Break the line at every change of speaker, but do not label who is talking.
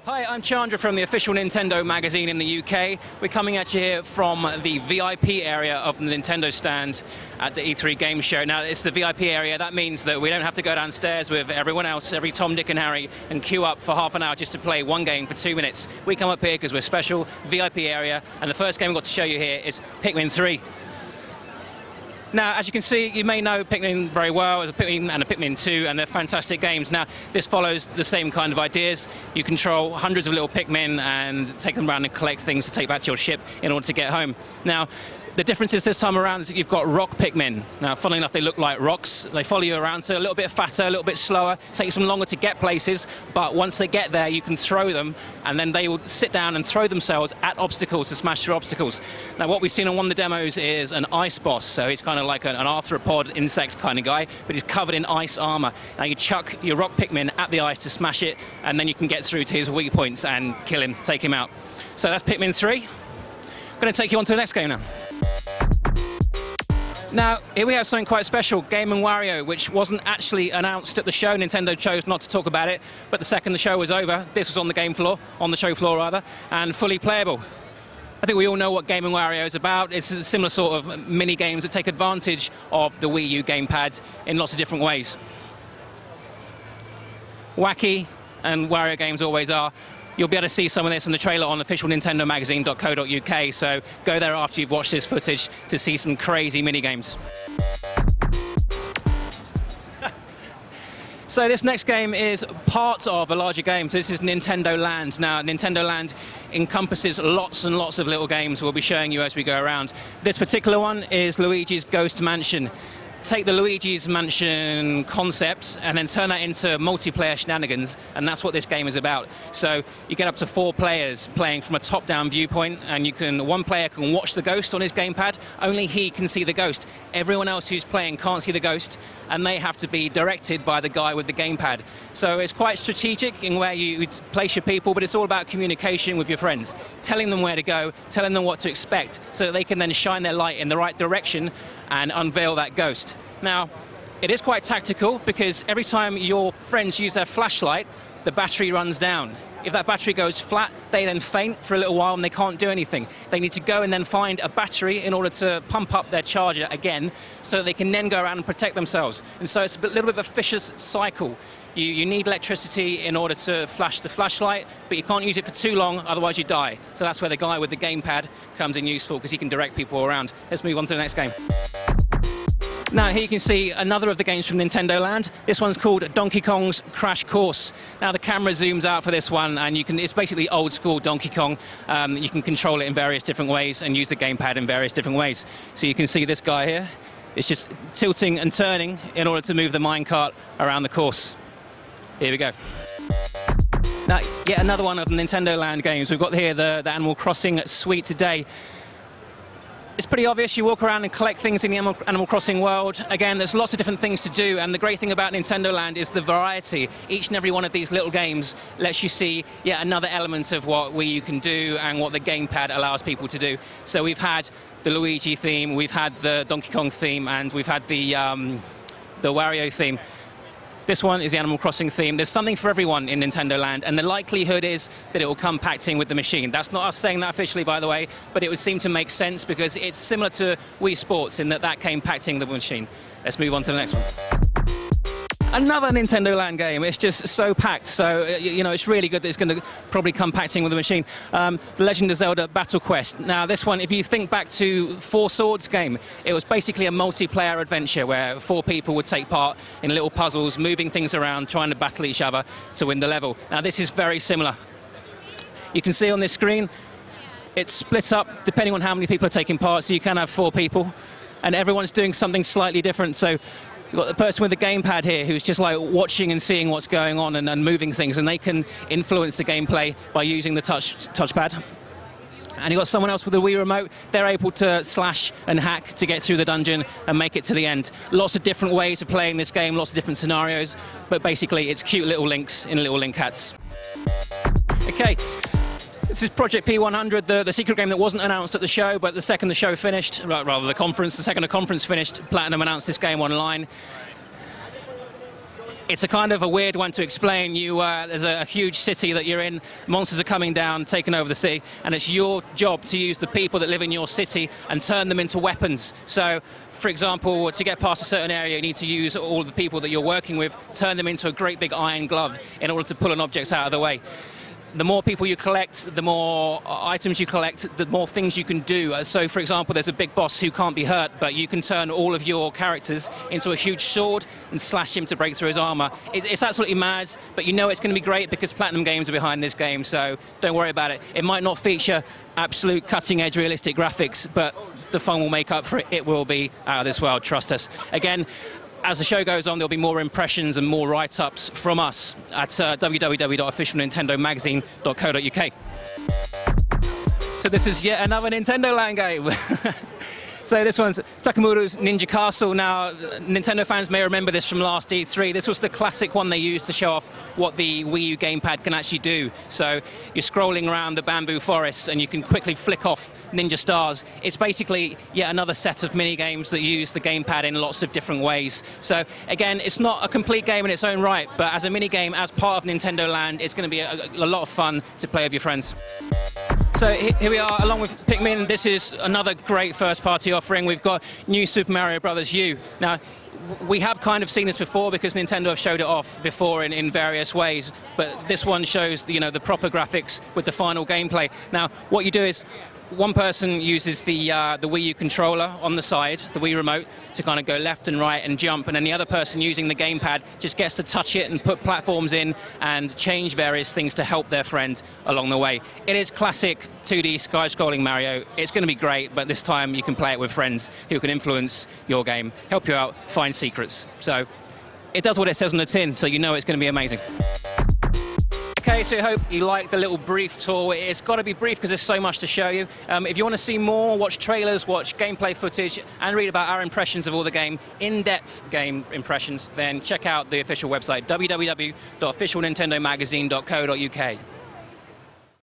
Hi, I'm Chandra from the official Nintendo magazine in the UK. We're coming at you here from the VIP area of the Nintendo stand at the E3 game show. Now, it's the VIP area. That means that we don't have to go downstairs with everyone else, every Tom, Dick and Harry, and queue up for half an hour just to play one game for 2 minutes. We come up here because we're special, VIP area, and the first game we've got to show you here is Pikmin 3. Now, as you can see, you may know Pikmin very well. There's a Pikmin and a Pikmin 2, and they're fantastic games. Now, this follows the same kind of ideas. You control hundreds of little Pikmin and take them around and collect things to take back to your ship in order to get home. Now, the difference is this time around is that you've got rock Pikmin. Now, funnily enough, they look like rocks. They follow you around, so a little bit fatter, a little bit slower. Takes them longer to get places, but once they get there, you can throw them, and then they will sit down and throw themselves at obstacles to smash through obstacles. Now, what we've seen on one of the demos is an ice boss, so he's kind of like an arthropod insect kind of guy, but he's covered in ice armor. Now, you chuck your rock Pikmin at the ice to smash it, and then you can get through to his weak points and kill him, take him out. So that's Pikmin 3. I'm going to take you on to the next game now. Now, here we have something quite special, Game & Wario, which wasn't actually announced at the show. Nintendo chose not to talk about it, but the second the show was over, this was on the show floor rather, and fully playable. I think we all know what Game & Wario is about. It's a similar sort of mini games that take advantage of the Wii U gamepad in lots of different ways. Wacky, and Wario games always are. You'll be able to see some of this in the trailer on officialnintendomagazine.co.uk, so go there after you've watched this footage to see some crazy minigames. So this next game is part of a larger game. So this is Nintendo Land. Now, Nintendo Land encompasses lots and lots of little games we'll be showing you as we go around. This particular one is Luigi's Ghost Mansion. Take the Luigi's Mansion concept and then turn that into multiplayer shenanigans, and that's what this game is about. So you get up to 4 players playing from a top-down viewpoint, and one player can watch the ghost on his gamepad. Only he can see the ghost. Everyone else who's playing can't see the ghost, and they have to be directed by the guy with the gamepad. So it's quite strategic in where you place your people, but it's all about communication with your friends, telling them where to go, telling them what to expect, so that they can then shine their light in the right direction and unveil that ghost. Now, it is quite tactical because every time your friends use their flashlight, the battery runs down. If that battery goes flat, they then faint for a little while and they can't do anything. They need to go and then find a battery in order to pump up their charger again so that they can then go around and protect themselves. And so it's a little bit of a vicious cycle. You need electricity in order to flash the flashlight, but you can't use it for too long, otherwise you die. So that's where the guy with the gamepad comes in useful, because he can direct people around. Let's move on to the next game. Now, here you can see another of the games from Nintendo Land. This one's called Donkey Kong's Crash Course. Now, the camera zooms out for this one, and it's basically old-school Donkey Kong. You can control it in various different ways and use the gamepad in various different ways. So you can see this guy here. It's just tilting and turning in order to move the minecart around the course. Here we go. Now, yet another one of the Nintendo Land games. We've got here the Animal Crossing Suite today. It's pretty obvious. You walk around and collect things in the Animal Crossing world. Again, there's lots of different things to do, and the great thing about Nintendo Land is the variety. Each and every one of these little games lets you see yet another element of what Wii U can do and what the gamepad allows people to do. So we've had the Luigi theme, we've had the Donkey Kong theme, and we've had the Wario theme. This one is the Animal Crossing theme. There's something for everyone in Nintendo Land, and the likelihood is that it will come packed in with the machine. That's not us saying that officially, by the way, but it would seem to make sense because it's similar to Wii Sports in that came packed in with the machine. Let's move on to the next one. Another Nintendo Land game. It's just so packed, so it's really good that it's going to probably come packed in with the machine. The Legend of Zelda Battle Quest. Now, this one, if you think back to Four Swords game, it was basically a multiplayer adventure where 4 people would take part in little puzzles, moving things around, trying to battle each other to win the level. Now, this is very similar. You can see on this screen, it's split up depending on how many people are taking part, so you can have 4 people, and everyone's doing something slightly different. So you've got the person with the gamepad here who's just like watching and seeing what's going on and moving things, and they can influence the gameplay by using the touchpad. And you've got someone else with the Wii remote. They're able to slash and hack to get through the dungeon and make it to the end. Lots of different ways of playing this game, lots of different scenarios, but basically it's cute little links in little link hats. Okay. This is Project P100, the secret game that wasn't announced at the show, but the second the show finished, rather the second the conference finished, Platinum announced this game online. It's a kind of a weird one to explain. There's a huge city that you're in, monsters are coming down, taking over the city, and it's your job to use the people that live in your city and turn them into weapons. So, for example, to get past a certain area, you need to use all the people that you're working with, turn them into a great big iron glove in order to pull an object out of the way. The more people you collect, the more items you collect, the more things you can do. So, for example, there's a big boss who can't be hurt, but you can turn all of your characters into a huge sword and slash him to break through his armor. It's absolutely mad, but you know it's going to be great because Platinum Games are behind this game, so don't worry about it. It might not feature absolute cutting-edge realistic graphics, but the fun will make up for it. It will be out of this world, trust us. Again, as the show goes on, there'll be more impressions and more write-ups from us at www.officialnintendomagazine.co.uk. So this is yet another Nintendo Land game. So this one's Takamuro's Ninja Castle. Now, Nintendo fans may remember this from last E3. This was the classic one they used to show off what the Wii U gamepad can actually do. So you're scrolling around the bamboo forest and you can quickly flick off ninja stars. It's basically yet another set of mini-games that use the gamepad in lots of different ways. So again, it's not a complete game in its own right, but as a mini-game, as part of Nintendo Land, it's going to be a lot of fun to play with your friends. So here we are, along with Pikmin. This is another great first-party offering. We've got New Super Mario Bros. U. Now, we have kind of seen this before because Nintendo have showed it off before in various ways, but this one shows the proper graphics with the final gameplay. Now, what you do is one person uses the Wii U controller on the side, the Wii remote, to kind of go left and right and jump, and then the other person using the gamepad just gets to touch it and put platforms in and change various things to help their friend along the way. It is classic 2D sky-scrolling Mario. It's going to be great, but this time you can play it with friends who can influence your game, help you out, find secrets. So it does what it says on the tin, so you know it's going to be amazing. Okay, so I hope you liked the little brief tour. It's got to be brief because there's so much to show you. If you want to see more, watch trailers, watch gameplay footage, and read about our impressions of all the game, in-depth game impressions, then check out the official website, www.officialnintendomagazine.co.uk.